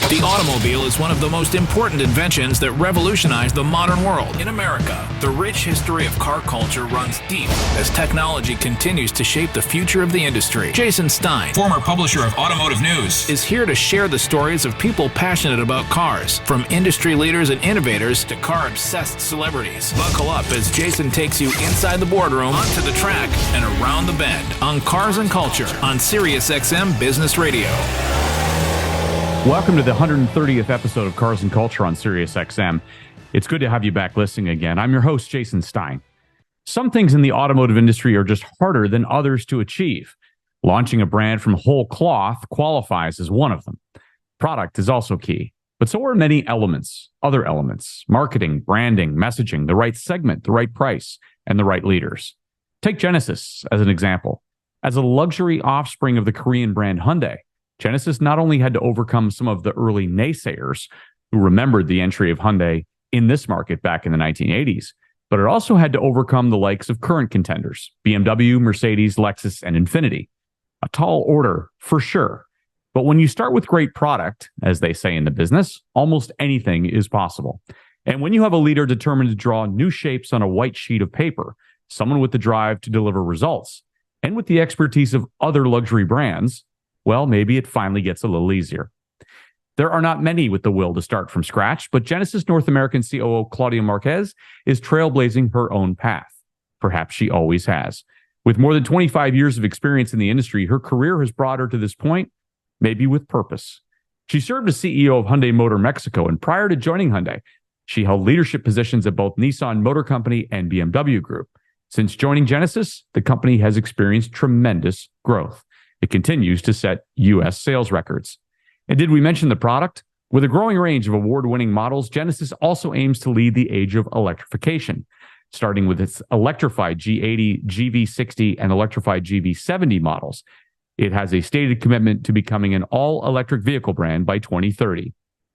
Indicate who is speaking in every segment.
Speaker 1: The automobile is one of the most important inventions that revolutionized the modern world. In America, the rich history of car culture runs deep as technology continues to shape the future of the industry. Jason Stein,
Speaker 2: former publisher of Automotive News,
Speaker 1: is here to share the stories of people passionate about cars, from industry leaders and innovators to car-obsessed celebrities. Buckle up as Jason takes you inside the boardroom, onto the track, and around the bend on Cars and Culture on SiriusXM Business Radio.
Speaker 3: Welcome to the 130th episode of Cars and Culture on SiriusXM. It's good to have you back listening again. I'm your host, Jason Stein. Some things in the automotive industry are just harder than others to achieve. Launching a brand from whole cloth qualifies as one of them. Product is also key, but so are many elements, other elements: marketing, branding, messaging, the right segment, the right price, and the right leaders. Take Genesis as an example. As a luxury offspring of the Korean brand Hyundai, Genesis not only had to overcome some of the early naysayers who remembered the entry of Hyundai in this market back in the 1980s, but it also had to overcome the likes of current contenders, BMW, Mercedes, Lexus, and Infiniti. A tall order, for sure. But when you start with great product, as they say in the business, almost anything is possible. And when you have a leader determined to draw new shapes on a white sheet of paper, someone with the drive to deliver results, and with the expertise of other luxury brands, well, maybe it finally gets a little easier. There are not many with the will to start from scratch, but Genesis North American COO Claudia Marquez is trailblazing her own path. Perhaps she always has. With more than 25 years of experience in the industry, her career has brought her to this point, maybe with purpose. She served as CEO of Hyundai Motor Mexico, and prior to joining Hyundai, she held leadership positions at both Nissan Motor Company and BMW Group. Since joining Genesis, the company has experienced tremendous growth. It continues to set U.S. sales records. And did we mention the product? With a growing range of award-winning models, Genesis also aims to lead the age of electrification, starting with its electrified G80, GV60, and electrified GV70 models. It has a stated commitment to becoming an all-electric vehicle brand by 2030.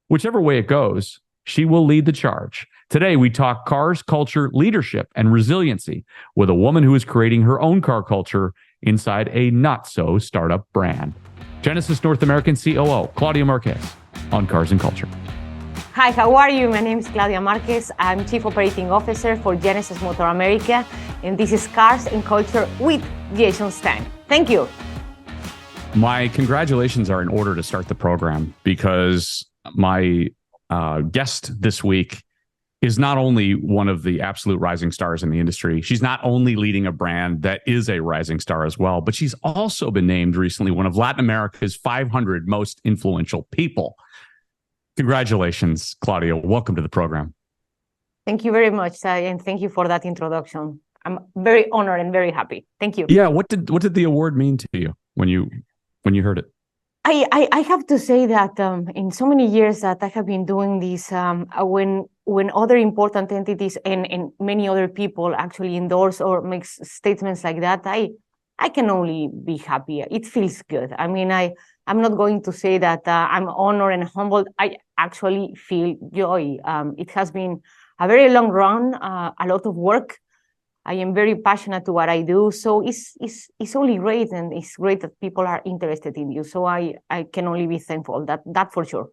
Speaker 3: Whichever way it goes, she will lead the charge. Today, we talk cars, culture, leadership, and resiliency with a woman who is creating her own car culture inside a not-so-startup brand. Genesis North American COO, Claudia Marquez, on Cars and Culture.
Speaker 4: Hi, how are you? My name is Claudia Marquez. I'm Chief Operating Officer for Genesis Motor America, and this is Cars and Culture with Jason Stein. Thank you.
Speaker 3: My congratulations are in order to start the program, because my guest this week is not only one of the absolute rising stars in the industry. She's not only leading a brand that is a rising star as well, but she's also been named recently one of Latin America's 500 most influential people. Congratulations, Claudia. Welcome to the program.
Speaker 4: Thank you very much, and thank you for that introduction. I'm very honored and very happy. Thank you.
Speaker 3: Yeah, what did the award mean to you when you heard it?
Speaker 4: I have to say that in so many years that I have been doing this, when other important entities and many other people actually endorse or make statements like that, I can only be happy. It feels good. I mean, I'm not going to say that I'm honored and humbled. I actually feel joy. It has been a very long run, a lot of work. I am very passionate to what I do, so it's only great, and it's great that people are interested in you. So I can only be thankful, that for sure.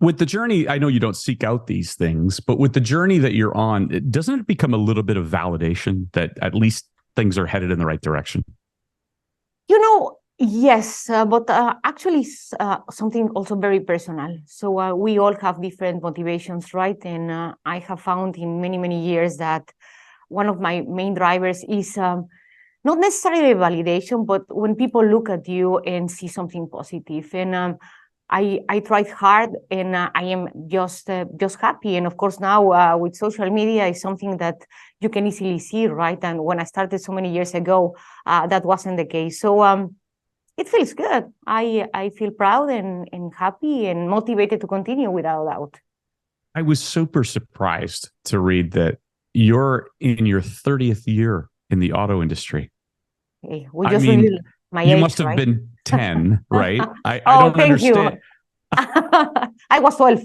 Speaker 3: With the journey, I know you don't seek out these things, but with the journey that you're on, doesn't it become a little bit of validation that at least things are headed in the right direction?
Speaker 4: Yes, but actually something also very personal. So we all have different motivations, right? And I have found in many, many years that one of my main drivers is not necessarily validation, but when people look at you and see something positive. And I tried hard, and I am just happy. And of course, now with social media, is something that you can easily see, right? And when I started so many years ago, that wasn't the case. So it feels good. I feel proud and happy and motivated to continue without doubt.
Speaker 3: I was super surprised to read that you're in your 30th year in the auto industry.
Speaker 4: Okay. We just revealed my age,
Speaker 3: you must have
Speaker 4: right?
Speaker 3: been 10, right? I
Speaker 4: don't
Speaker 3: thank
Speaker 4: understand. You. I was 12.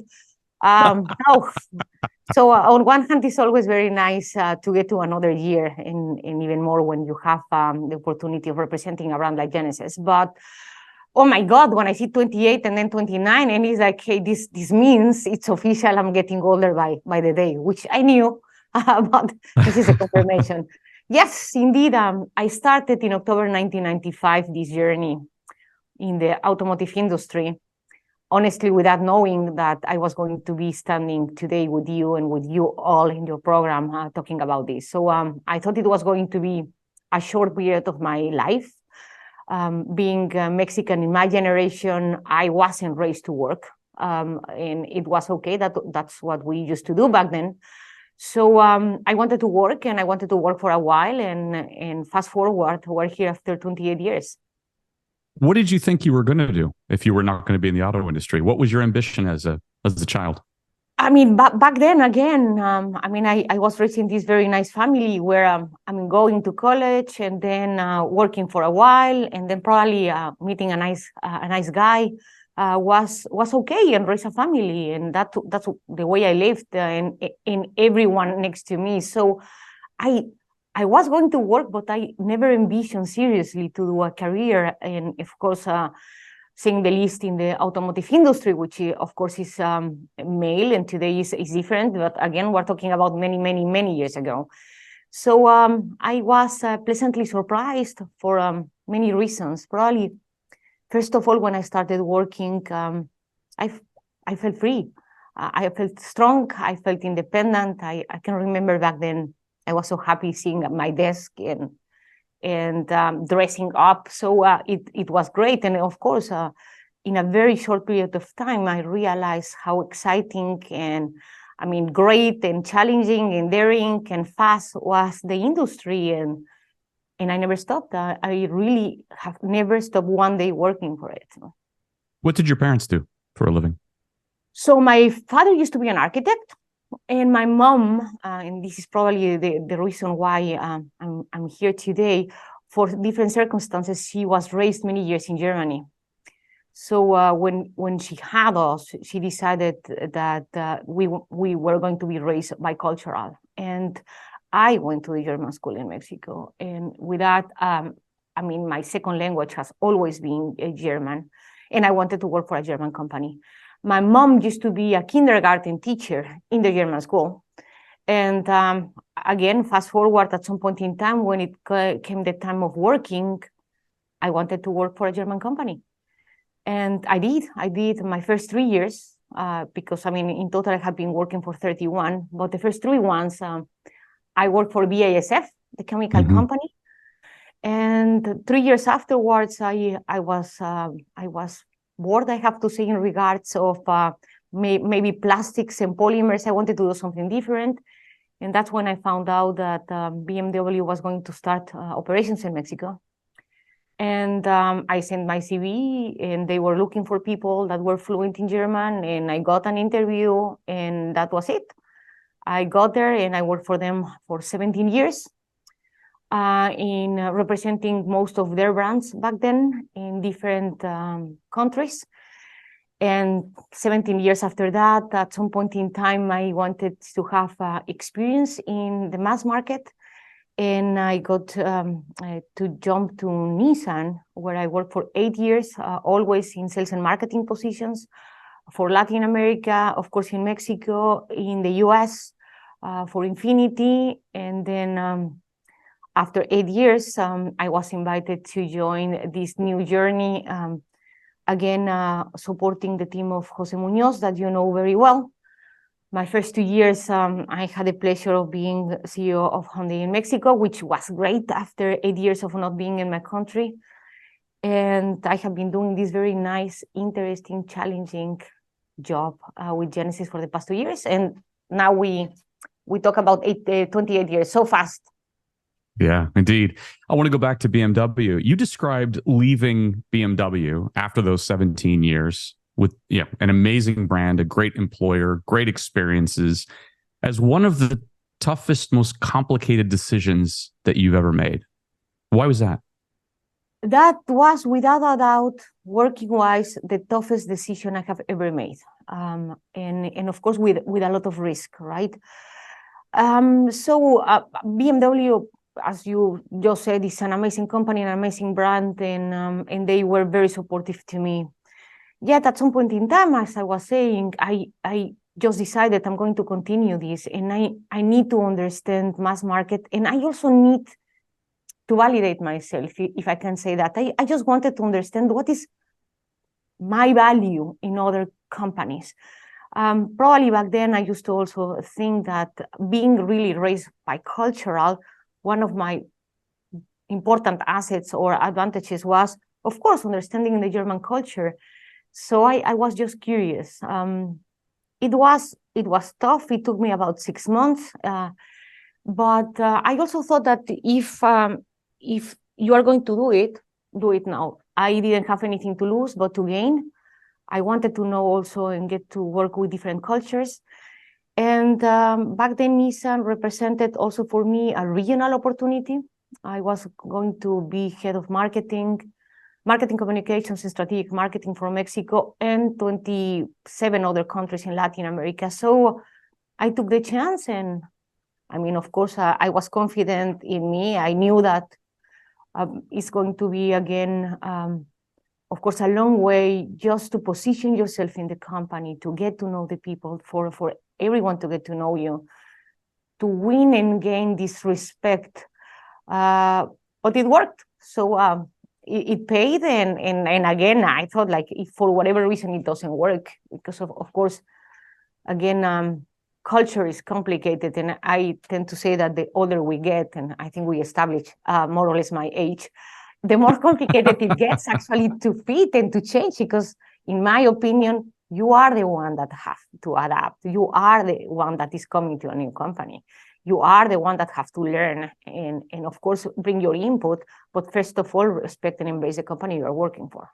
Speaker 4: No. So on one hand, it's always very nice to get to another year, and even more when you have the opportunity of representing a brand like Genesis. But oh my God, when I see 28 and then 29, and it's like, hey, this means it's official, I'm getting older by the day, which I knew, but this is a confirmation. Yes, indeed, I started in October 1995, this journey in the automotive industry, honestly, without knowing that I was going to be standing today with you and with you all in your program talking about this. So I thought it was going to be a short period of my life. Being Mexican in my generation, I wasn't raised to work, and it was okay. That's what we used to do back then. So I wanted to work, and I wanted to work for a while, and fast forward, we're here after 28 years.
Speaker 3: What did you think you were going to do if you were not going to be in the auto industry? What was your ambition as a child?
Speaker 4: I mean, back then, again, I mean, I was raised in this very nice family where I mean, going to college and then working for a while, and then probably meeting a nice guy was okay, and raise a family, and that's the way I lived, and everyone next to me. So I was going to work, but I never envisioned seriously to do a career, and of course, saying the least, in the automotive industry, which of course is male, and today is different. But again, we're talking about many years ago. So I was pleasantly surprised for many reasons. Probably, first of all, when I started working, I felt free. I felt strong. I felt independent. I can remember back then, I was so happy seeing at my desk and dressing up. So it was great. And of course, in a very short period of time, I realized how exciting and, I mean, great and challenging and daring and fast was the industry. And I never stopped. I really have never stopped one day working for it.
Speaker 3: What did your parents do for a living?
Speaker 4: So my father used to be an architect. And my mom, and this is probably the reason why I'm here today, for different circumstances, she was raised many years in Germany. So when she had us, she decided that we were going to be raised bicultural. And I went to the German school in Mexico. And with that, I mean, my second language has always been German. And I wanted to work for a German company. My mom used to be a kindergarten teacher in the German school. And again, fast forward, at some point in time, when it came the time of working, I wanted to work for a German company. And I did my first 3 years, because, I mean, in total, I have been working for 31. But the first 3 ones, I worked for BASF, the chemical company. And 3 years afterwards, I was board, I have to say, in regards of maybe plastics and polymers. I wanted to do something different. And that's when I found out that BMW was going to start operations in Mexico. And I sent my CV, and they were looking for people that were fluent in German, and I got an interview, and that was it. I got there, and I worked for them for 17 years. In representing most of their brands back then in different countries. And 17 years after that, at some point in time, I wanted to have experience in the mass market. And I got to jump to Nissan, where I worked for 8 years, always in sales and marketing positions for Latin America, of course, in Mexico, in the US, for Infinity. And then after 8 years, I was invited to join this new journey, again, supporting the team of Jose Munoz that you know very well. My first 2 years, I had the pleasure of being CEO of Hyundai in Mexico, which was great after 8 years of not being in my country. And I have been doing this very nice, interesting, challenging job with Genesis for the past 2 years. And now we talk about 28 years, so fast.
Speaker 3: Yeah, indeed. I want to go back to BMW. You described leaving BMW after those 17 years with an amazing brand, a great employer, great experiences, as one of the toughest, most complicated decisions that you've ever made. Why was that?
Speaker 4: That was, without a doubt, working-wise, the toughest decision I have ever made. And of course, with a lot of risk, right? So BMW as you just said, it's an amazing company, an amazing brand, and they were very supportive to me. Yet at some point in time, as I was saying, I just decided I'm going to continue this, and I need to understand mass market, and I also need to validate myself, if I can say that. I just wanted to understand what is my value in other companies. Probably back then, I used to also think that being really raised by cultural, one of my important assets or advantages was, of course, understanding the German culture. So I was just curious. It was tough. It took me about 6 months. But I also thought that if you are going to do it now. I didn't have anything to lose, but to gain. I wanted to know also and get to work with different cultures. And back then, Nissan represented also for me a regional opportunity. I was going to be head of marketing communications and strategic marketing for Mexico and 27 other countries in Latin America. So I took the chance, and I mean, of course, I was confident in me. I knew that it's going to be, again, of course, a long way just to position yourself in the company, to get to know the people, for everyone to get to know you, to win and gain this respect. But it worked. So it paid. And again, I thought, like, if for whatever reason it doesn't work, because of course, again, culture is complicated. And I tend to say that the older we get, and I think we established more or less my age, the more complicated it gets actually to fit and to change, because in my opinion, you are the one that have to adapt. You are the one that is coming to a new company. You are the one that have to learn and of course, bring your input, but first of all, respect and embrace the company you're working for.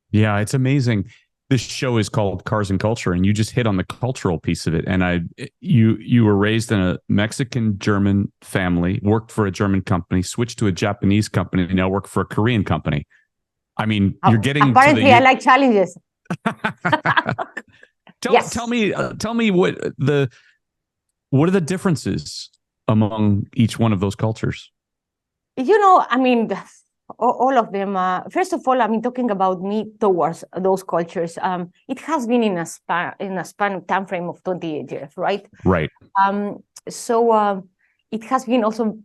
Speaker 3: Yeah, it's amazing. This show is called Cars and Culture, and you just hit on the cultural piece of it. And you were raised in a Mexican-German family, worked for a German company, switched to a Japanese company, and now work for a Korean company. I mean, you're getting
Speaker 4: apparently I like challenges.
Speaker 3: Yes. Tell me what are the differences among each one of those cultures?
Speaker 4: I mean, all of them. First of all, I mean, talking about me towards those cultures, it has been in a span time frame of 28 years, right?
Speaker 3: Right.
Speaker 4: So it has been also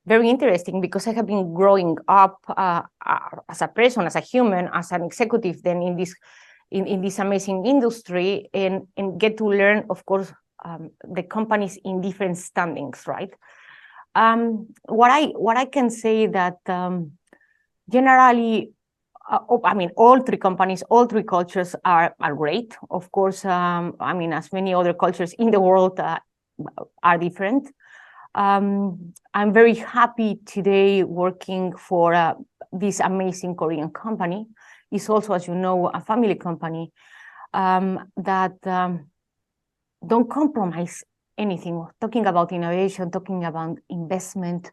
Speaker 4: very interesting because I have been growing up as a person, as a human, as an executive, then in this amazing industry, and get to learn, of course, the companies in different standings, right? What I can say that generally, I mean, all three companies, all three cultures are great. Of course, I mean, as many other cultures in the world are different. I'm very happy today working for this amazing Korean company. It's also, as you know, a family company that don't compromise anything. Talking about innovation, talking about investment,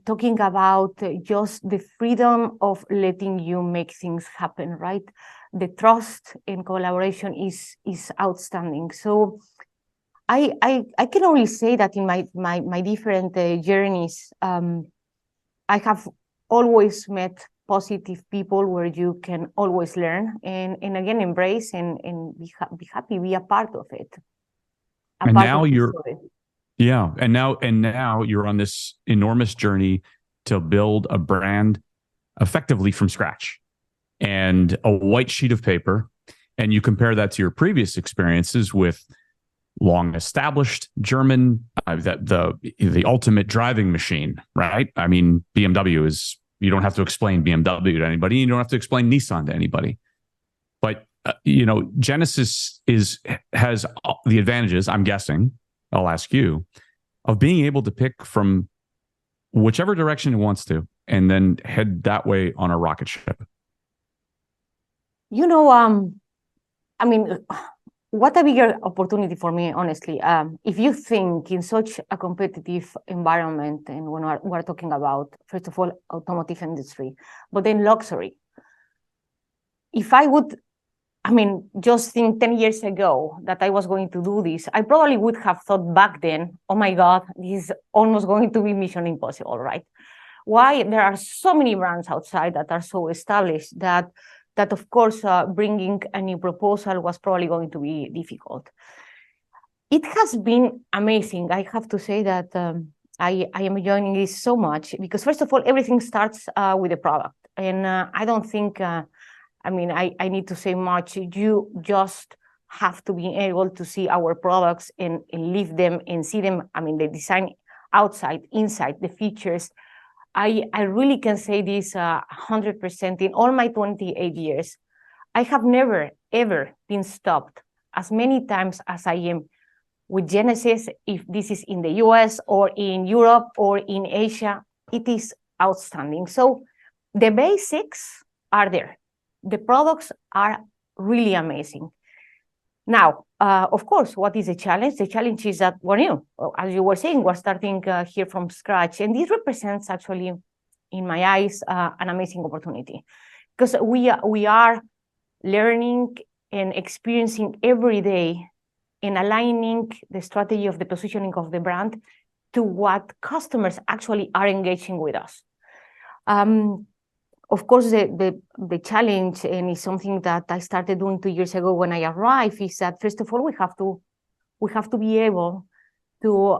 Speaker 4: talking about just the freedom of letting you make things happen, right? The trust and collaboration is outstanding. So I can only say that in my different journeys, I have always met positive people where you can always learn and again embrace and be happy, be a part of it.
Speaker 3: And now you're on this enormous journey to build a brand effectively from scratch and a white sheet of paper. And you compare that to your previous experiences with long established German, the ultimate driving machine, right? I mean, BMW is, you don't have to explain BMW to anybody. You don't have to explain Nissan to anybody. But, Genesis has the advantages, I'm guessing, I'll ask you, of being able to pick from whichever direction it wants to and then head that way on a rocket ship.
Speaker 4: I mean, what a bigger opportunity for me, honestly. If you think in such a competitive environment, and when we're talking about, first of all, automotive industry, but then luxury. If I would I mean, just think 10 years ago that I was going to do this, I probably would have thought back then, oh my God, this is almost going to be mission impossible, right? Why? There are so many brands outside that are so established that of course, bringing a new proposal was probably going to be difficult. It has been amazing. I have to say that I am enjoying this so much because, first of all, everything starts with the product. And I don't think, I need to say much. You just have to be able to see our products and live them and see them. I mean, the design outside, inside, the features. I really can say this 100% in all my 28 years. I have never, ever been stopped as many times as I am with Genesis, if this is in the US or in Europe or in Asia. It is outstanding. So the basics are there. The products are really amazing. Now, of course, what is the challenge? The challenge is that we're new. As you were saying, we're starting here from scratch. And this represents actually, in my eyes, an amazing opportunity. Because we are learning and experiencing every day and aligning the strategy of the positioning of the brand to what customers actually are engaging with us. Of course, the challenge, and it's something that I started doing 2 years ago when I arrived, is that first of all we have to be able to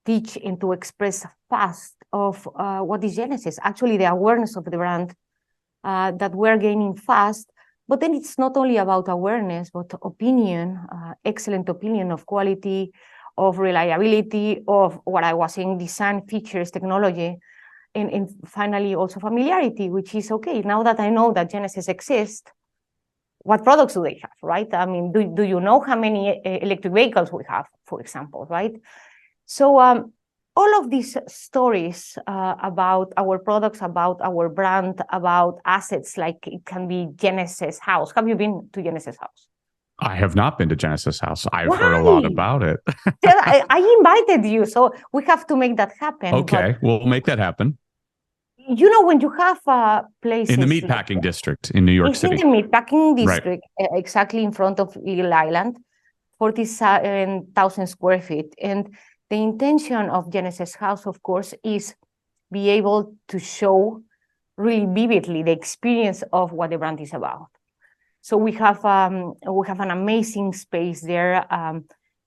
Speaker 4: teach and to express fast of what is Genesis. Actually, the awareness of the brand that we're gaining fast. But then it's not only about awareness, but opinion, excellent opinion of quality, of reliability, of what I was saying, design, features, technology. And finally, also familiarity, which is okay. Now that I know that Genesis exists, what products do they have, right? I mean, do you know how many electric vehicles we have, for example, right? So all of these stories about our products, about our brand, about assets, like it can be Genesis House. Have you been to Genesis House?
Speaker 3: I have not been to Genesis House. I've
Speaker 4: Why?
Speaker 3: heard a lot about it.
Speaker 4: I invited you, so we have to make that happen.
Speaker 3: Okay, we'll make that happen.
Speaker 4: You know, when you have places...
Speaker 3: In the meatpacking district in New York City.
Speaker 4: In the meatpacking district, right. Exactly in front of Little Island, 47,000 square feet. And the intention of Genesis House, of course, is be able to show really vividly the experience of what the brand is about. So we have an amazing space there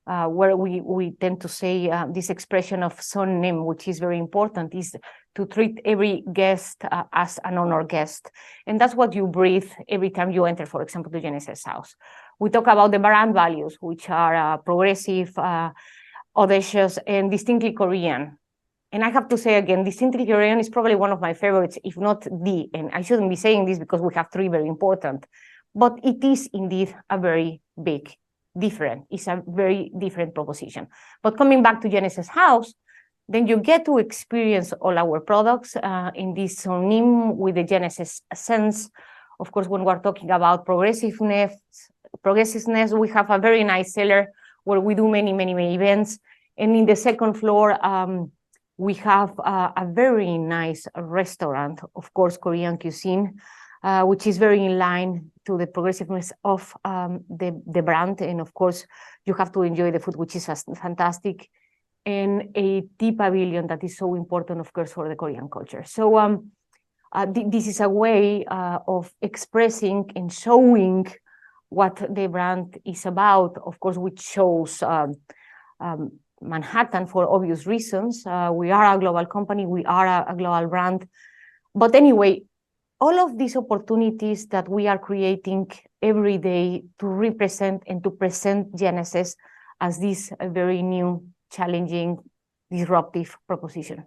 Speaker 4: where we tend to say this expression of sonnim, which is very important, is to treat every guest as an honored guest. And that's what you breathe every time you enter, for example, the Genesis House. We talk about the brand values, which are progressive, audacious, and distinctly Korean. And I have to say again, distinctly Korean is probably one of my favorites, if not the, and I shouldn't be saying this because we have three very important, but it is indeed a very big different. It's a very different proposition. But coming back to Genesis House, then you get to experience all our products in this sonim with the Genesis sense. Of course, when we're talking about progressiveness, we have a very nice cellar where we do many events. And in the second floor, we have a very nice restaurant, of course, Korean cuisine, which is very in line to the progressiveness of the brand. And of course, you have to enjoy the food, which is fantastic. And a tea pavilion that is so important, of course, for the Korean culture. So this is a way of expressing and showing what the brand is about, of course, which shows Manhattan for obvious reasons. We are a global company, we are a global brand. But anyway, all of these opportunities that we are creating every day to represent and to present Genesis as this very new, challenging, disruptive proposition.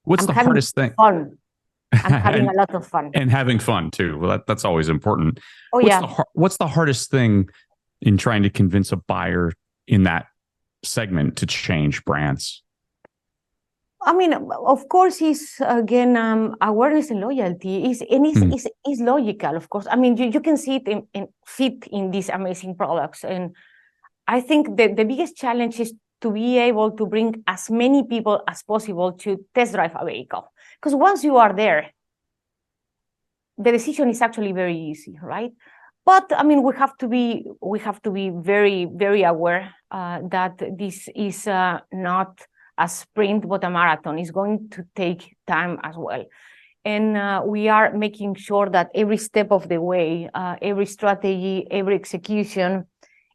Speaker 3: What's the hardest thing?
Speaker 4: Fun. I'm having a lot of fun.
Speaker 3: And having fun too. Well, that's always important.
Speaker 4: Oh,
Speaker 3: what's the hardest thing in trying to convince a buyer in that segment to change brands?
Speaker 4: I mean, of course, is again awareness and loyalty is logical. Of course, I mean you can see it in fit in these amazing products, and I think the biggest challenge is to be able to bring as many people as possible to test drive a vehicle. Because once you are there, the decision is actually very easy, right? But I mean, we have to be very, very aware that this is not a sprint, but a marathon. It's going to take time as well. And we are making sure that every step of the way, every strategy, every execution,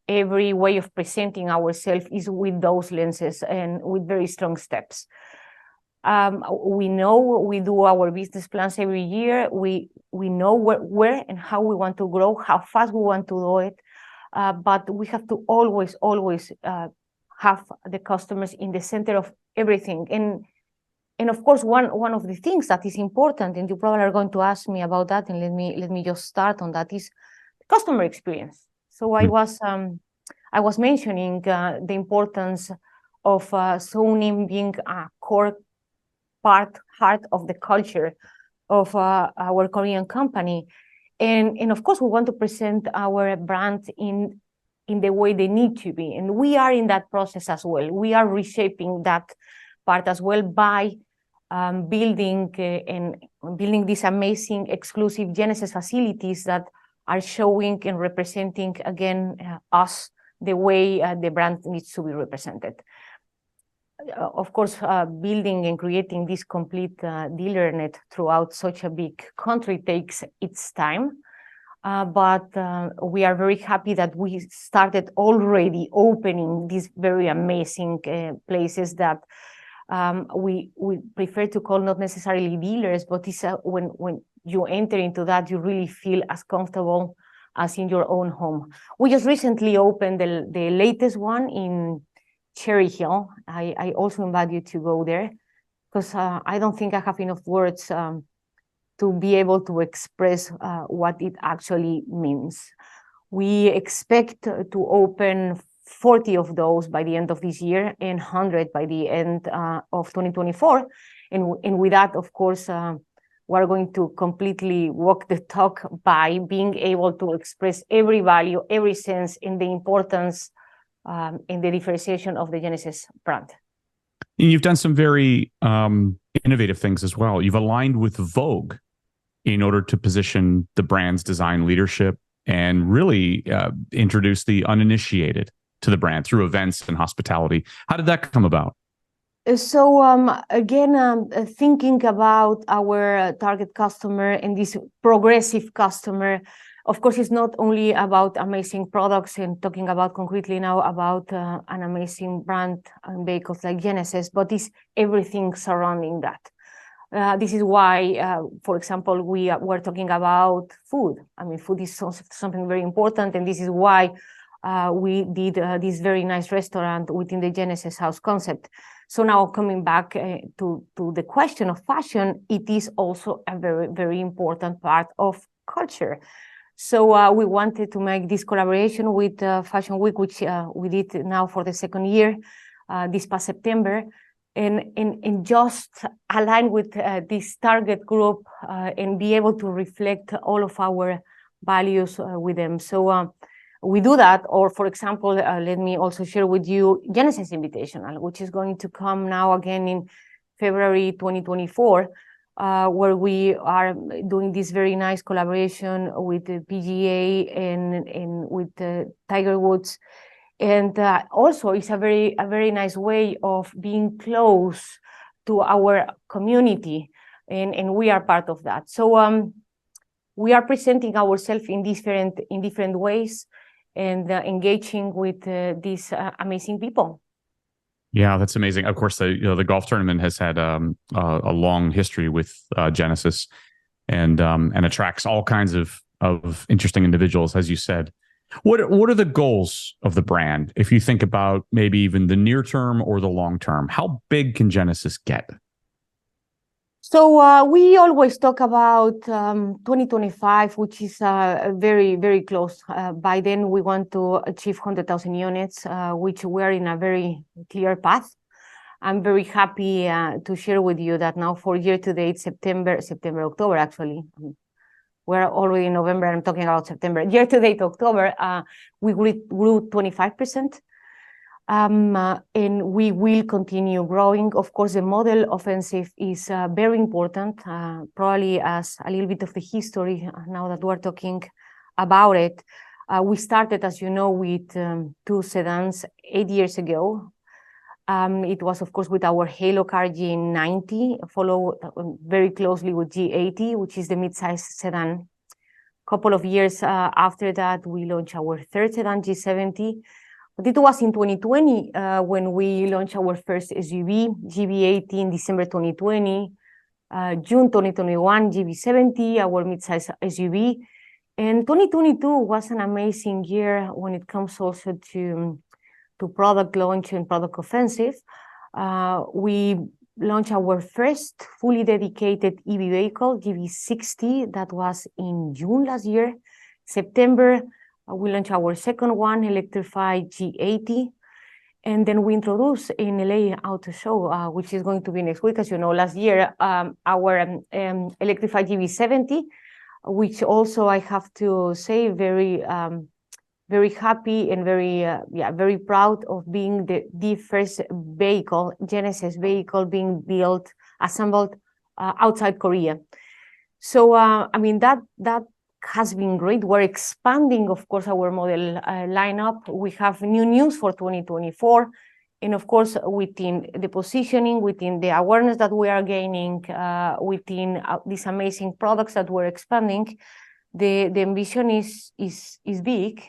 Speaker 4: every way of presenting ourselves is with those lenses and with very strong steps. We know we do our business plans every year. We know where and how we want to grow, how fast we want to do it. But we have to always have the customers in the center of everything. And of course, one of the things that is important, and you probably are going to ask me about that, and let me just start on that, is customer experience. So I was mentioning the importance of zoning being a core heart of the culture of our Korean company. And of course, we want to present our brand in the way they need to be. And we are in that process as well. We are reshaping that part as well by building these amazing exclusive Genesis facilities that are showing and representing, again, us the way the brand needs to be represented. Of course, building and creating this complete dealer net throughout such a big country takes its time. But we are very happy that we started already opening these very amazing places that we prefer to call not necessarily dealers, but it's when you enter into that, you really feel as comfortable as in your own home. We just recently opened the latest one in Cherry Hill. I also invite you to go there, because I don't think I have enough words to be able to express what it actually means. We expect to open 40 of those by the end of this year and 100 by the end of 2024. And with that, of course, we're going to completely walk the talk by being able to express every value, every sense in the importance in the differentiation of the Genesis brand.
Speaker 3: And you've done some very innovative things as well. You've aligned with Vogue in order to position the brand's design leadership and really introduce the uninitiated to the brand through events and hospitality. How did that come about?
Speaker 4: So again, thinking about our target customer and this progressive customer, of course, it's not only about amazing products and talking about concretely now about an amazing brand and vehicles like Genesis, but it's everything surrounding that. This is why, for example, we're talking about food. I mean, food is something very important, and this is why we did this very nice restaurant within the Genesis House concept. So now coming back to the question of fashion, it is also a very, very important part of culture. So we wanted to make this collaboration with Fashion Week, which we did now for the second year, this past September, and just align with this target group and be able to reflect all of our values with them. So we do that, or for example, let me also share with you Genesis Invitational, which is going to come now again in February 2024, where we are doing this very nice collaboration with the PGA and with Tiger Woods. And also it's a very nice way of being close to our community, and we are part of that. So we are presenting ourselves in different ways and engaging with these amazing people.
Speaker 3: Yeah, that's amazing. Of course, the golf tournament has had a long history with Genesis, and attracts all kinds of interesting individuals, as you said. What are the goals of the brand, if you think about maybe even the near term or the long term? How big can Genesis get?
Speaker 4: So we always talk about 2025, which is very, very close. By then, we want to achieve 100,000 units, which we're in a very clear path. I'm very happy to share with you that now for year-to-date, September, October, actually. We're already in November, I'm talking about September. Year-to-date, October, we grew 25%. And we will continue growing. Of course, the model offensive is very important, probably as a little bit of the history now that we're talking about it. We started, as you know, with 2 sedans 8 years ago. It was, of course, with our Halo car G90, followed very closely with G80, which is the mid-size sedan. Couple of years after that, we launched our third sedan, G70. But it was in 2020 when we launched our first SUV, GV80, in December 2020. June 2021, GV70, our mid-size SUV. And 2022 was an amazing year when it comes also to product launch and product offensive. We launched our first fully dedicated EV vehicle, GV60, that was in June last year. September, we launched our second one, electrified G80. And then we introduced in LA Auto Show, which is going to be next week, as you know, last year, our electrified GV70, which also I have to say very happy and very proud of being the first vehicle, Genesis vehicle, being built, assembled outside Korea. So I mean that has been great. We're expanding, of course, our model lineup. We have new news for 2024, and of course, within the positioning, within the awareness that we are gaining, within these amazing products that we're expanding. The ambition is big,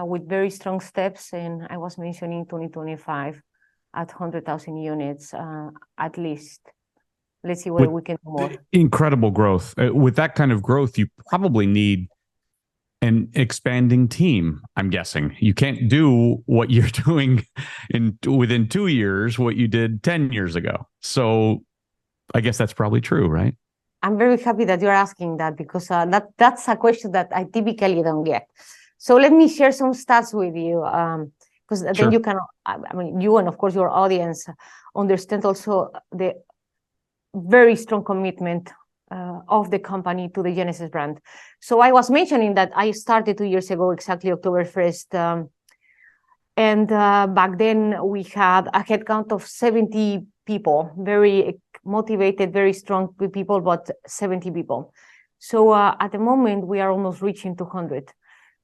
Speaker 4: with very strong steps, and I was mentioning 2025 at 100,000 units at least. Let's see where we can do more.
Speaker 3: Incredible growth. With that kind of growth, you probably need an expanding team, I'm guessing. You can't do what you're doing within 2 years, what you did 10 years ago. So I guess that's probably true, right?
Speaker 4: I'm very happy that you're asking that, because that's a question that I typically don't get. So let me share some stats with you, because
Speaker 3: Sure.
Speaker 4: then you can, I mean, you and of course your audience understand also the very strong commitment of the company to the Genesis brand. So I was mentioning that I started 2 years ago, exactly October 1st. And back then we had a headcount of 70 people, very motivated, very strong people, but 70 people. So at the moment we are almost reaching 200.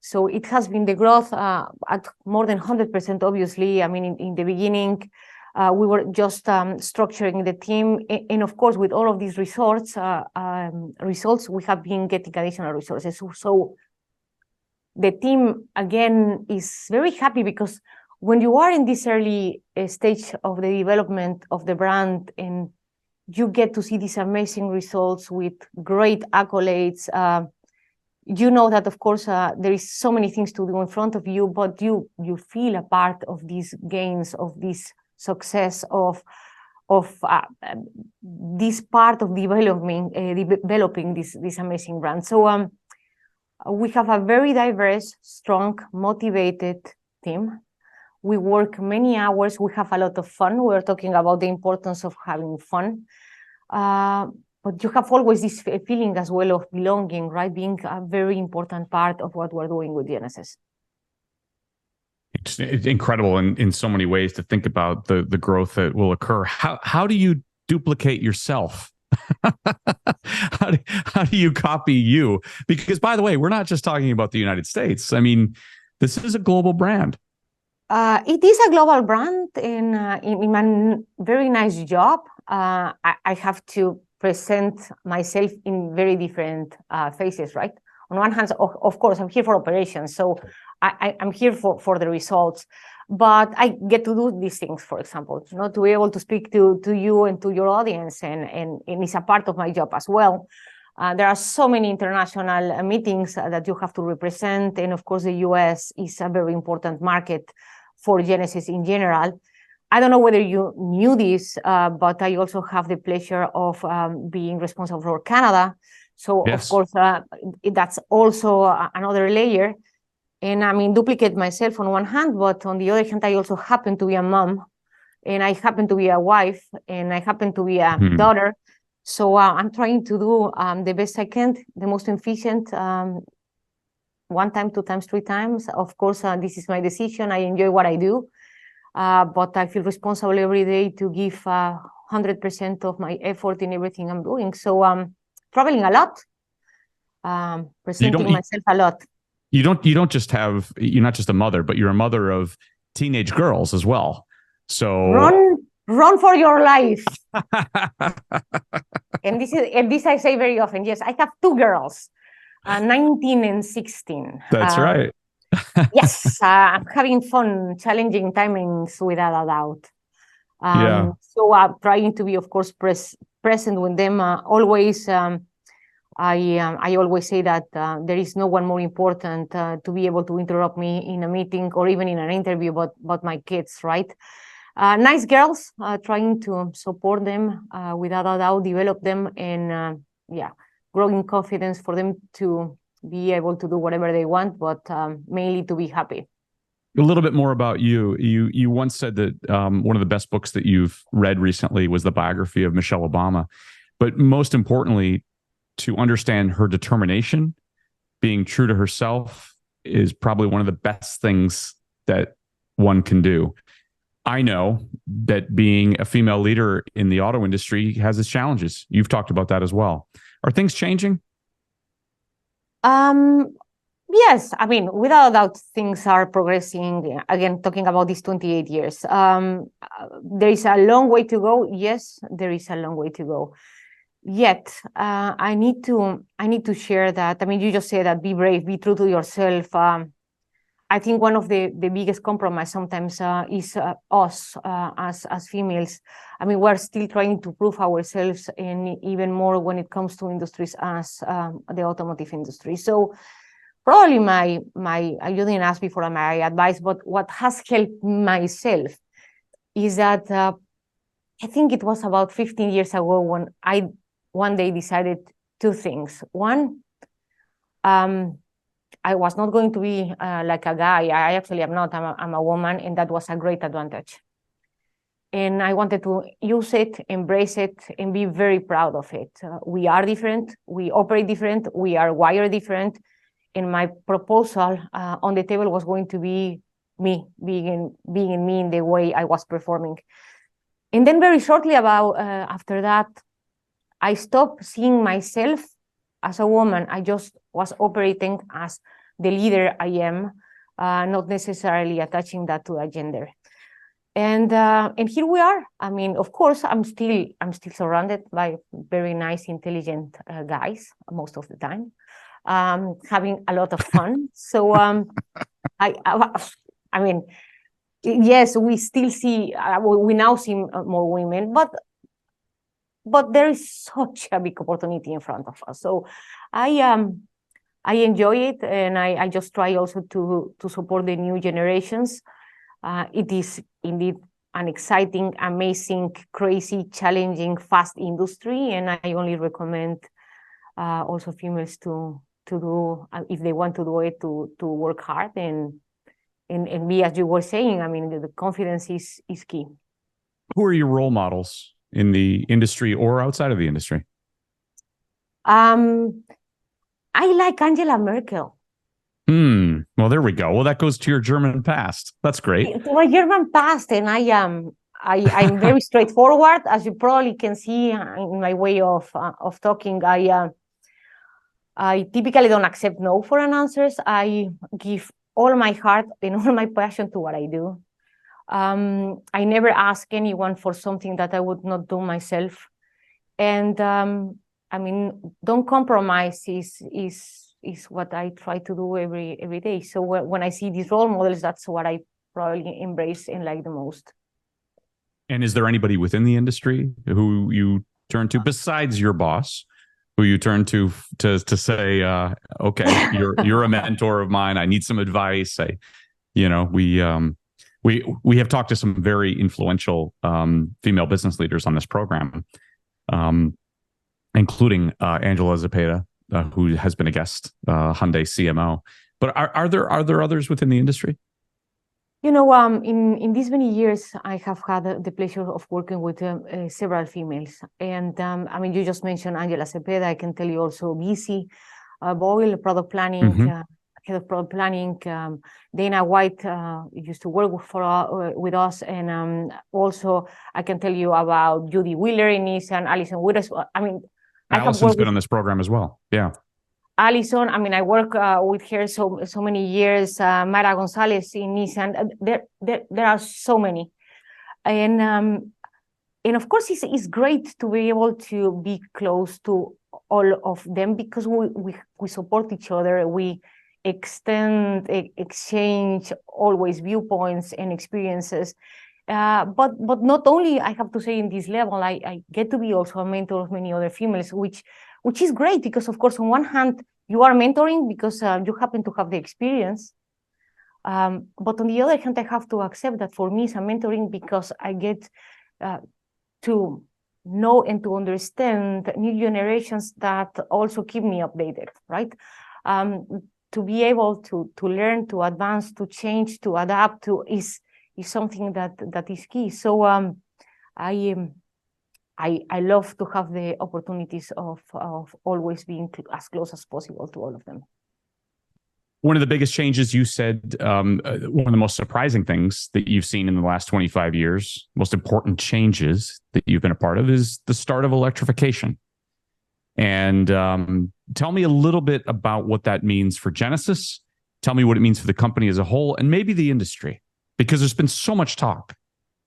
Speaker 4: So it has been the growth at more than 100%, obviously. I mean, in the beginning, we were just structuring the team. And of course, with all of these results, we have been getting additional resources. So the team, again, is very happy, because when you are in this early stage of the development of the brand and you get to see these amazing results with great accolades, you know that, of course, there is so many things to do in front of you, but you feel a part of these gains, of this success, of this part of developing this amazing brand. So we have a very diverse, strong, motivated team. We work many hours. We have a lot of fun. We're talking about the importance of having fun. But you have always this feeling as well of belonging, right? Being a very important part of what we're doing with Genesis.
Speaker 3: It's incredible in so many ways to think about the growth that will occur. How do you duplicate yourself? How do you copy you? Because, by the way, we're not just talking about the United States. I mean, this is a global brand.
Speaker 4: It is a global brand, and in my very nice job, I have to present myself in very different phases, right? On one hand, of course, I'm here for operations, so I'm here for the results, but I get to do these things, for example, to be able to speak to you and to your audience, and it's a part of my job as well. There are so many international meetings that you have to represent, and of course, the US is a very important market for Genesis in general. I don't know whether you knew this, but I also have the pleasure of being responsible for Canada. So, yes. Of course, that's also another layer. And I mean, duplicate myself on one hand, but on the other hand, I also happen to be a mom, and I happen to be a wife, and I happen to be a daughter. So I'm trying to do the best I can, the most efficient, 1 time, 2 times, 3 times. Of course, this is my decision. I enjoy what I do, but I feel responsible every day to give 100% of my effort in everything I'm doing. So traveling a lot, presenting myself a lot.
Speaker 3: you don't just have, you're not just a mother, but you're a mother of teenage girls as well. So
Speaker 4: run for your life. And this I say very often. Yes, I have two girls, 19 and 16.
Speaker 3: That's right.
Speaker 4: Yes, I'm having fun, challenging timings without a doubt. So I'm trying to be, of course, present with them always. I always say that there is no one more important to be able to interrupt me in a meeting or even in an interview, but my kids, right? Nice girls, trying to support them without a doubt, develop them, and growing confidence for them to be able to do whatever they want, but mainly to be happy.
Speaker 3: A little bit more about you. You once said that one of the best books that you've read recently was the biography of Michelle Obama. But most importantly, to understand her determination, being true to herself, is probably one of the best things that one can do. I know that being a female leader in the auto industry has its challenges. You've talked about that as well. Are things changing?
Speaker 4: Yes, I mean, without a doubt, things are progressing. Again, talking about these 28 years, there is a long way to go. Yes, there is a long way to go. Yet, I need to share that. I mean, you just say that be brave, be true to yourself. I think one of the biggest compromise sometimes is us as females. I mean, we're still trying to prove ourselves, and even more when it comes to industries as the automotive industry. So probably you didn't ask me for my advice, but what has helped myself is that I think it was about 15 years ago when I one day decided two things. One, I was not going to be like a guy. I actually am not. I'm a woman, and that was a great advantage. And I wanted to use it, embrace it, and be very proud of it. We are different. We operate different. We are wired different. And my proposal on the table was going to be me, being me in the way I was performing. And then very shortly after that, I stopped seeing myself as a woman. I just was operating as the leader I am, not necessarily attaching that to a gender. And here we are. I mean, of course, I'm still surrounded by very nice, intelligent guys most of the time, having a lot of fun. So I mean, yes, we still see we now see more women, but there is such a big opportunity in front of us. So I enjoy it, and I just try also to support the new generations. It is indeed an exciting, amazing, crazy, challenging, fast industry, and I only recommend also females to do, if they want to do it, to work hard and be, as you were saying. I mean, the confidence is key.
Speaker 3: Who are your role models in the industry or outside of the industry?
Speaker 4: I like Angela Merkel.
Speaker 3: Well, there we go. Well, that goes to your German past. That's great.
Speaker 4: To my German past, and I'm very straightforward, as you probably can see in my way of talking. I typically don't accept no for an answers. I give all my heart and all my passion to what I do. I never ask anyone for something that I would not do myself. And I mean, don't compromise is what I try to do every day. So when I see these role models, that's what I probably embrace and like the most.
Speaker 3: And is there anybody within the industry who you turn to besides your boss, who you turn to say, okay, you're a mentor of mine. I need some advice. We have talked to some very influential female business leaders on this program, including Angela Zepeda, who has been a guest, Hyundai CMO. But are there others within the industry?
Speaker 4: You know, in these many years, I have had the pleasure of working with several females. And I mean, you just mentioned Angela Zepeda. I can tell you also BC Boyle, product planning, head of product planning. Dana White used to work with us. And also, I can tell you about Judy Wheeler in Nissan, Alison Withers. I mean,
Speaker 3: Allison's been on this program as well. Yeah.
Speaker 4: Alison, I mean, I work with her so many years. Mara Gonzalez in Nissan. There are so many, and of course, it's great to be able to be close to all of them because we support each other. We exchange always viewpoints and experiences. But not only, I have to say, in this level, I get to be also a mentor of many other females, which is great because, of course, on one hand, you are mentoring because you happen to have the experience. But on the other hand, I have to accept that for me, it's a mentoring because I get to know and to understand new generations that also keep me updated, right? To be able to learn, to advance, to change, to adapt to is something that is key. So I love to have the opportunities of always being as close as possible to all of them.
Speaker 3: One of the biggest changes you said, one of the most surprising things that you've seen in the last 25 years, most important changes that you've been a part of is the start of electrification. And tell me a little bit about what that means for Genesis. Tell me what it means for the company as a whole and maybe the industry, because there's been so much talk,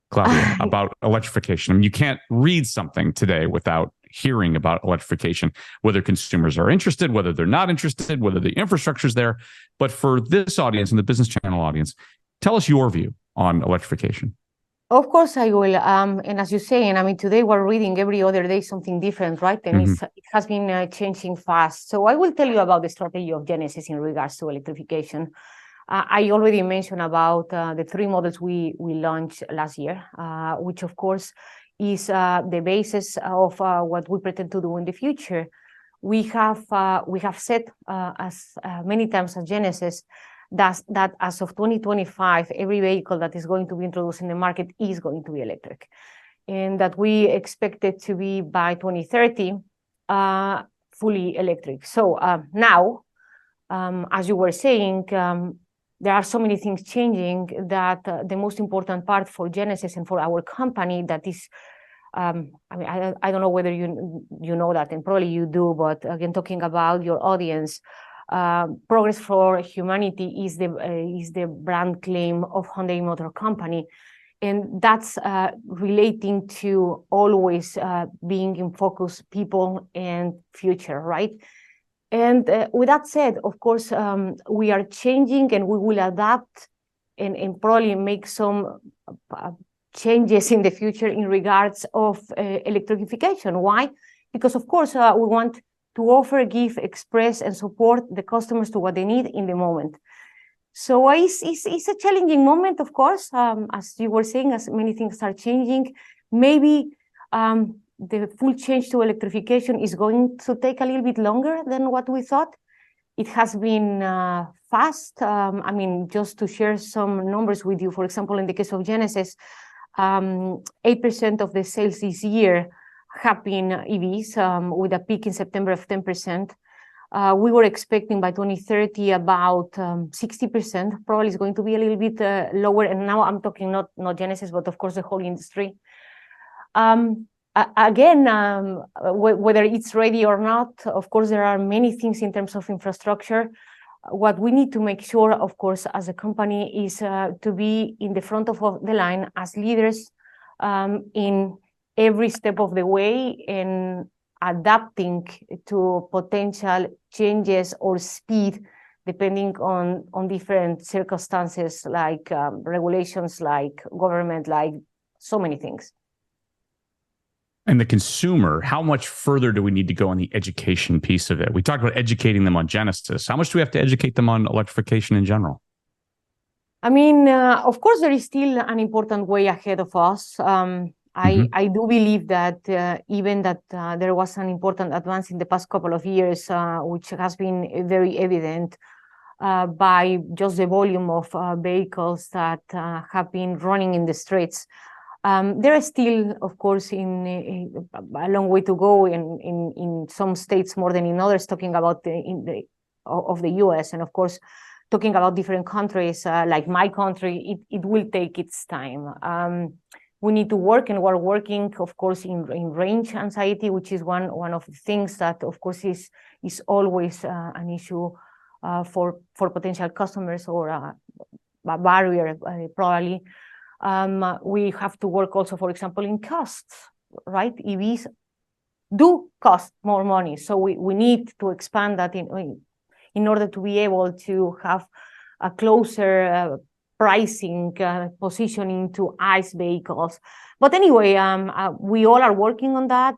Speaker 3: Claudia, about electrification. I mean, you can't read something today without hearing about electrification, whether consumers are interested, whether they're not interested, whether the infrastructure is there. But for this audience and the Business Channel audience, tell us your view on electrification.
Speaker 4: Of course I will. And as you say, and I mean, today we're reading every other day something different, right? And it has been changing fast. So I will tell you about the strategy of Genesis in regards to electrification. I already mentioned about the 3 models we launched last year, which of course is the basis of what we pretend to do in the future. We have said as many times as Genesis that as of 2025, every vehicle that is going to be introduced in the market is going to be electric, and that we expect it to be by 2030 fully electric. So now, as you were saying, there are so many things changing that the most important part for Genesis and for our company that is, I mean, I don't know whether you know that, and probably you do, but again, talking about your audience, Progress for Humanity is the brand claim of Hyundai Motor Company, and that's relating to always being in focus, people and future, right? And with that said, of course, we are changing and we will adapt and probably make some changes in the future in regards of electrification. Why? Because, of course, we want to offer, give, express, and support the customers to what they need in the moment. So it's a challenging moment, of course, as you were saying, as many things are changing. Maybe the full change to electrification is going to take a little bit longer than what we thought. It has been fast. I mean, just to share some numbers with you, for example, in the case of Genesis, 8% of the sales this year have been EVs, with a peak in September of 10%. We were expecting by 2030 about 60%. Probably is going to be a little bit lower. And now I'm talking not Genesis, but of course the whole industry. Again, whether it's ready or not, of course, there are many things in terms of infrastructure. What we need to make sure, of course, as a company is to be in the front of the line as leaders in every step of the way and adapting to potential changes or speed, depending on different circumstances, like regulations, like government, like so many things.
Speaker 3: And the consumer, how much further do we need to go on the education piece of it? We talked about educating them on Genesis. How much do we have to educate them on electrification in general?
Speaker 4: I mean, of course, there is still an important way ahead of us. I do believe that even that there was an important advance in the past couple of years, which has been very evident by just the volume of vehicles that have been running in the streets. There is still, of course, a long way to go in some states more than in others, talking about the US, and of course, talking about different countries like my country, it will take its time. we need to work, and we're working, of course, in range anxiety, which is one of the things that, of course, is always an issue for potential customers, or a barrier, probably. We have to work also, for example, in costs, right? EVs do cost more money, so we need to expand that in order to be able to have a closer pricing positioning to ICE vehicles. But anyway, we all are working on that,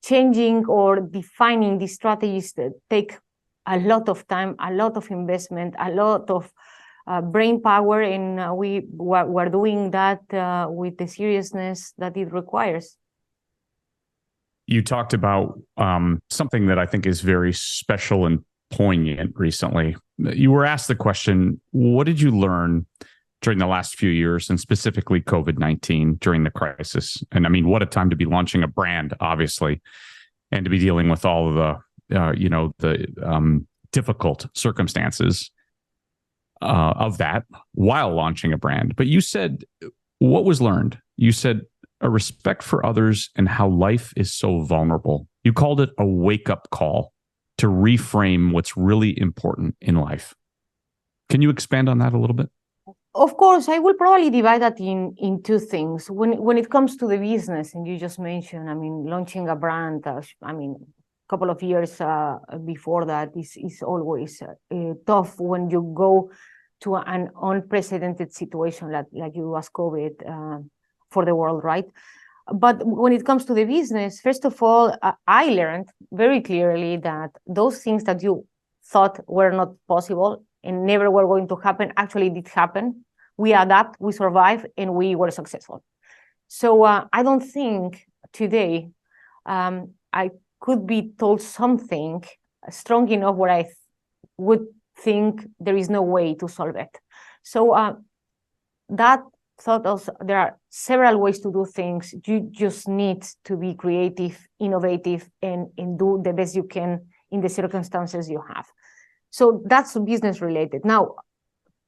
Speaker 4: changing or defining these strategies that take a lot of time, a lot of investment, a lot of brain power, and we're doing that with the seriousness that it requires.
Speaker 3: You talked about something that I think is very special and poignant recently. You were asked the question, what did you learn during the last few years, and specifically COVID-19 during the crisis? And I mean, what a time to be launching a brand, obviously, and to be dealing with all of the difficult circumstances of that while launching a brand. But you said, what was learned? You said a respect for others and how life is so vulnerable. You called it a wake-up call to reframe what's really important in life. Can you expand on that a little bit?
Speaker 4: Of course, I will probably divide that in two things. When it comes to the business, and you just mentioned, I mean, launching a brand, I mean, a couple of years before that is always tough when you go to an unprecedented situation like it was COVID for the world, right? But when it comes to the business, first of all, I learned very clearly that those things that you thought were not possible and never were going to happen actually did happen. We adapt, we survive, and we were successful. So I don't think today I could be told something strong enough where I would think there is no way to solve it. So that thought also, there are several ways to do things. You just need to be creative, innovative, and do the best you can in the circumstances you have. So that's business related. Now,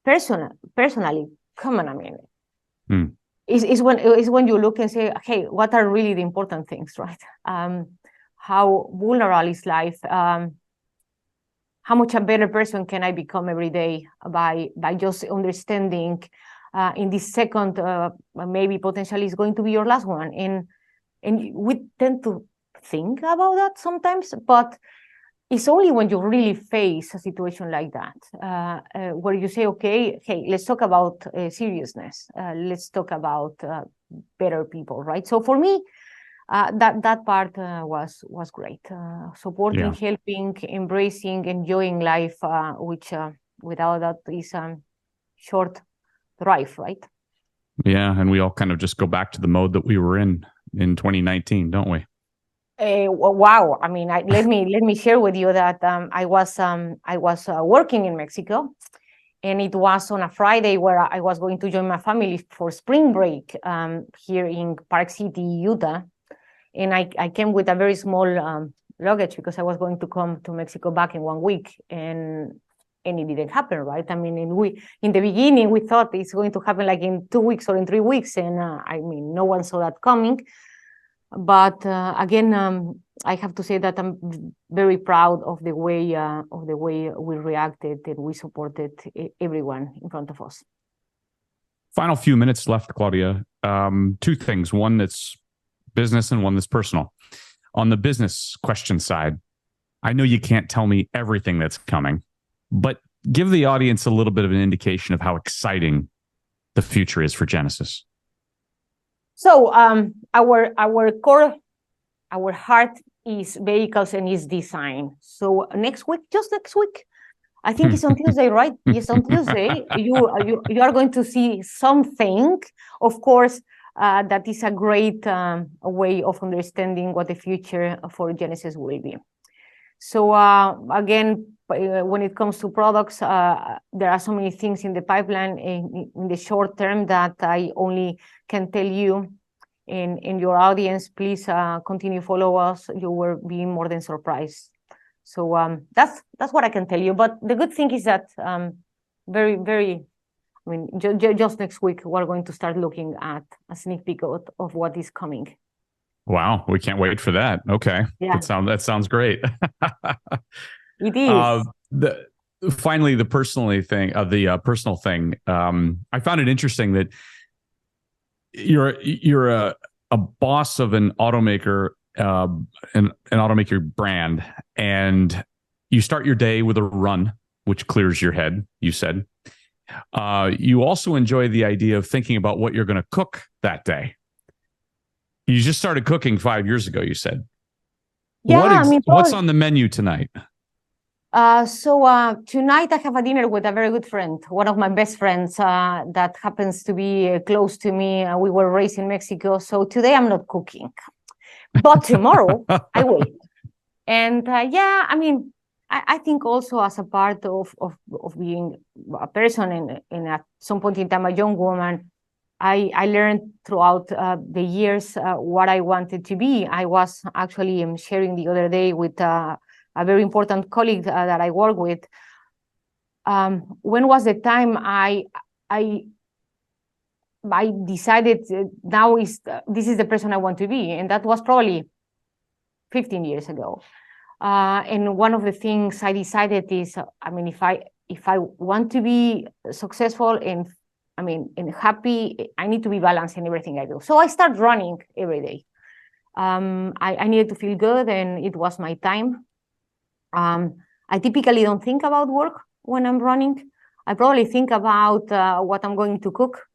Speaker 4: personally, come on, I mean, is when you look and say, hey, what are really the important things, right? How vulnerable is life? How much a better person can I become every day by just understanding in this second, maybe potentially is going to be your last one. And we tend to think about that sometimes, but it's only when you really face a situation like that, where you say, okay, hey, let's talk about seriousness. Let's talk about better people, right? So for me, that part was great. Supporting, helping, embracing, enjoying life, which without that is short drive, right?
Speaker 3: Yeah, and we all kind of just go back to the mode that we were in 2019, don't we?
Speaker 4: Wow! I mean, let me share with you that I was working in Mexico, and it was on a Friday where I was going to join my family for spring break here in Park City, Utah, and I came with a very small luggage because I was going to come to Mexico back in 1 week, and it didn't happen, right? I mean, in the beginning we thought it's going to happen like in 2 weeks or in 3 weeks, and I mean, no one saw that coming. But again, I have to say that I'm very proud of the way we reacted, and we supported everyone in front of us.
Speaker 3: Final few minutes left, Claudia. Two things: one that's business and one that's personal. On the business question side, I know you can't tell me everything that's coming, but give the audience a little bit of an indication of how exciting the future is for Genesis.
Speaker 4: So our core, our heart is vehicles and is design. So next week, I think it's on Tuesday, right? Yes, on Tuesday, you are going to see something, of course, that is a great way of understanding what the future for Genesis will be. So again, when it comes to products, there are so many things in the pipeline in the short term that I only can tell you. In your audience, please continue to follow us. You will be more than surprised. So that's what I can tell you. But the good thing is that very, very I mean, just next week, we're going to start looking at a sneak peek of what is coming.
Speaker 3: Wow, we can't wait for that. Okay,
Speaker 4: yeah,
Speaker 3: that sounds great.
Speaker 4: It is.
Speaker 3: Finally, the personal thing. I found it interesting that you're a boss of an automaker, an automaker brand, and you start your day with a run, which clears your head. You said you also enjoy the idea of thinking about what you're going to cook that day. You just started cooking 5 years ago, you said.
Speaker 4: Yeah,
Speaker 3: what's on the menu tonight?
Speaker 4: So tonight I have a dinner with a very good friend, one of my best friends that happens to be close to me. We were raised in Mexico. So today I'm not cooking, but tomorrow I will. And I think also as a part of being a person and at some point in time a young woman, I learned throughout the years what I wanted to be. I was actually sharing the other day with a very important colleague that I work with. When was the time I decided this is the person I want to be, and that was probably 15 years ago. And one of the things I decided is, if I want to be successful and happy, I need to be balanced in everything I do. So I start running every day. I needed to feel good, and it was my time. I typically don't think about work when I'm running. I probably think about what I'm going to cook,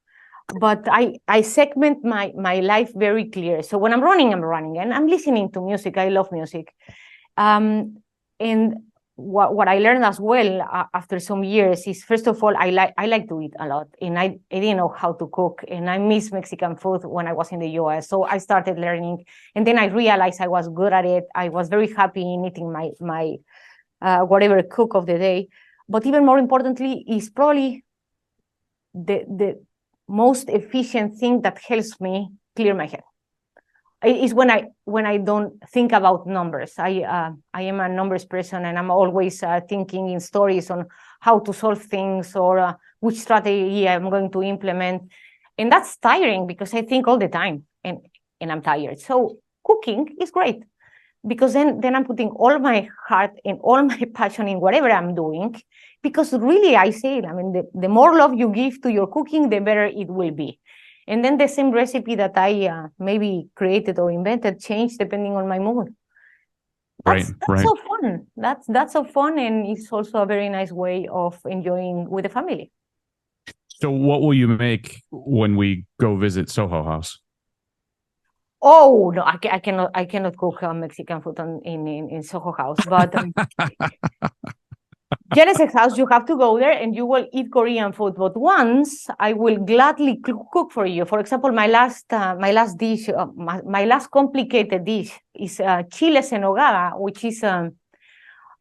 Speaker 4: but I segment my life very clear. So when I'm running, and I'm listening to music. I love music. And what I learned as well after some years is, first of all, I like to eat a lot, and I didn't know how to cook, and I miss Mexican food when I was in the US. So I started learning, and then I realized I was good at it. I was very happy in eating my whatever cook of the day. But even more importantly is probably the most efficient thing that helps me clear my head. Is when I don't think about numbers. I am a numbers person, and I'm always thinking in stories on how to solve things or which strategy I'm going to implement, and that's tiring because I think all the time, and I'm tired. So cooking is great because then I'm putting all my heart and all my passion in whatever I'm doing, because really I say it, the more love you give to your cooking, the better it will be. And then the same recipe that I maybe created or invented changed depending on my mood. That's so fun. That's so fun, and it's also a very nice way of enjoying with the family.
Speaker 3: So what will you make when we go visit Soho House?
Speaker 4: Oh no, I cannot cook Mexican food in Soho House, but Genesis House, you have to go there and you will eat Korean food. But once I will gladly cook for you. For example, my last dish, my last complicated dish is chiles en nogada, which is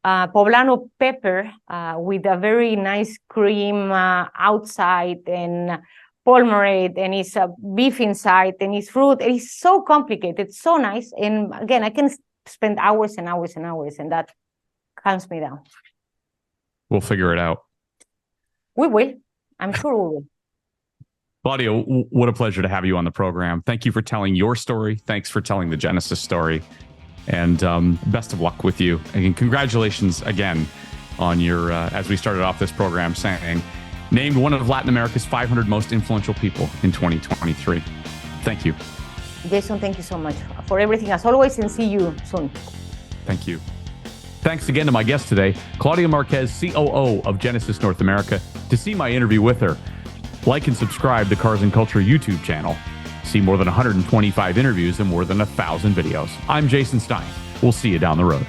Speaker 4: poblano pepper with a very nice cream outside and pomerade, and it's beef inside, and it's fruit. It is so complicated, so nice. And again, I can spend hours and hours and hours, and that calms me down.
Speaker 3: We'll figure it out.
Speaker 4: We will. I'm sure we will.
Speaker 3: Claudia, what a pleasure to have you on the program. Thank you for telling your story. Thanks for telling the Genesis story. And best of luck with you. And congratulations again on your, as we started off this program saying, named one of Latin America's 500 most influential people in 2023. Thank you.
Speaker 4: Jason, thank you so much for everything as always, and see you soon.
Speaker 3: Thank you. Thanks again to my guest today, Claudia Marquez, COO of Genesis North America. To see my interview with her, like and subscribe to Cars and Culture YouTube channel. See more than 125 interviews and more than 1,000 videos. I'm Jason Stein. We'll see you down the road.